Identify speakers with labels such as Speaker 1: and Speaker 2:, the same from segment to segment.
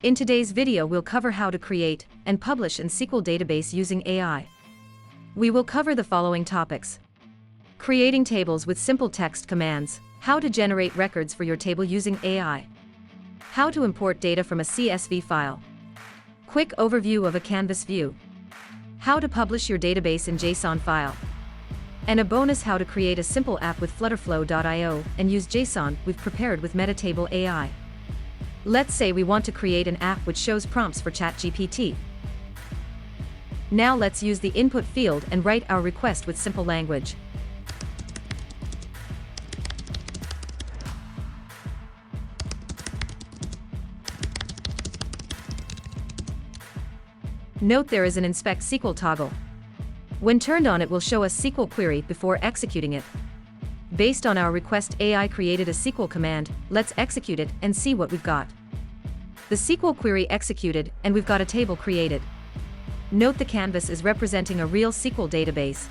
Speaker 1: In today's video we'll cover how to create and publish an SQL database using AI. We will cover the following topics. Creating tables with simple text commands, how to generate records for your table using AI, how to import data from a CSV file, quick overview of a Canvas view, how to publish your database in JSON file, and a bonus how to create a simple app with Flutterflow.io and use JSON we've prepared with Metatable.ai. Let's say we want to create an app which shows prompts for ChatGPT. Now let's use the input field and write our request with simple language. Note there is an Inspect SQL toggle. When turned on, it will show us SQL query before executing it. Based on our request, AI created a SQL command. Let's execute it and see what we've got. The SQL query executed, and we've got a table created. Note the canvas is representing a real SQL database.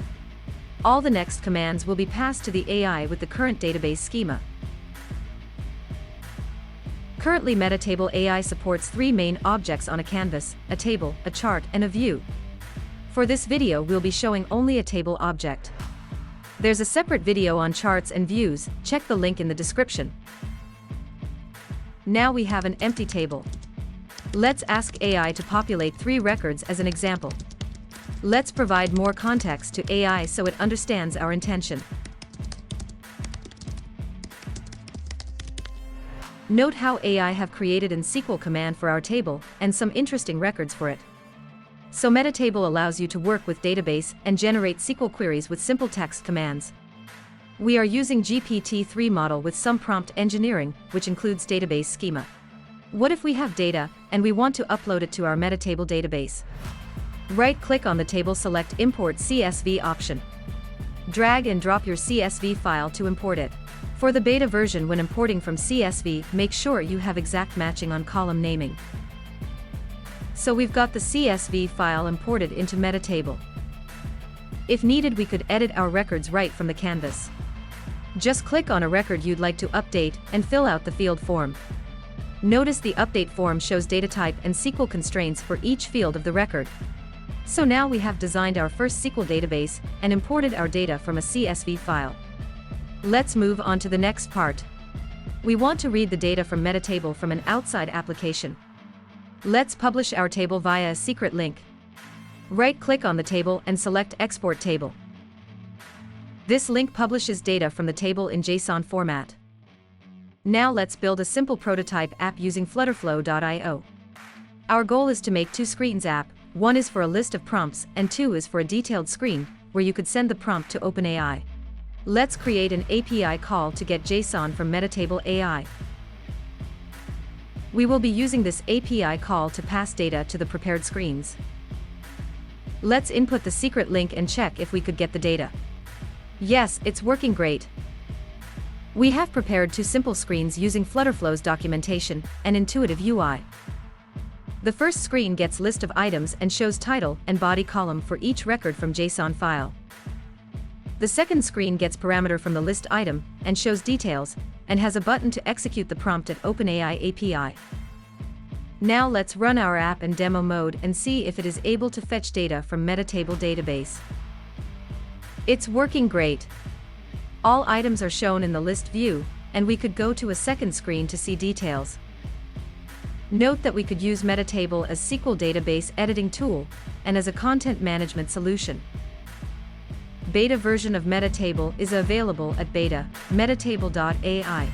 Speaker 1: All the next commands will be passed to the AI with the current database schema. Currently, Metatable.ai supports three main objects on a canvas: a table, a chart, and a view. For this video, we'll be showing only a table object. There's a separate video on charts and views, check the link in the description. Now we have an empty table. Let's ask AI to populate 3 records as an example. Let's provide more context to AI so it understands our intention. Note how AI have created an SQL command for our table and some interesting records for it. So Metatable allows you to work with database and generate SQL queries with simple text commands. We are using GPT-3 model with some prompt engineering, which includes database schema. What if we have data and we want to upload it to our Metatable database? Right-click on the table, select Import CSV option. Drag and drop your CSV file to import it. For the beta version, when importing from CSV, make sure you have exact matching on column naming. So we've got the CSV file imported into Metatable. If needed, we could edit our records right from the canvas. Just click on a record you'd like to update and fill out the field form. Notice the update form shows data type and SQL constraints for each field of the record. So now we have designed our first SQL database and imported our data from a CSV file. Let's move on to the next part. We want to read the data from Metatable from an outside application. Let's publish our table via a secret link. Right-click on the table and select Export Table. This link publishes data from the table in JSON format. Now let's build a simple prototype app using Flutterflow.io. Our goal is to make 2 screens app. One is for a list of prompts and 2 is for a detailed screen where you could send the prompt to OpenAI. Let's create an API call to get JSON from Metatable.ai. We will be using this API call to pass data to the prepared screens. Let's input the secret link and check if we could get the data. Yes, it's working great. We have prepared 2 simple screens using Flutterflow's documentation and intuitive UI. The first screen gets list of items and shows title and body column for each record from JSON file. The second screen gets parameter from the list item and shows details, and has a button to execute the prompt at OpenAI API. Now let's run our app in demo mode and see if it is able to fetch data from Metatable database. It's working great. All items are shown in the list view, and we could go to a second screen to see details. Note that we could use Metatable as SQL database editing tool and as a content management solution. Beta version of Metatable is available at beta.metatable.ai.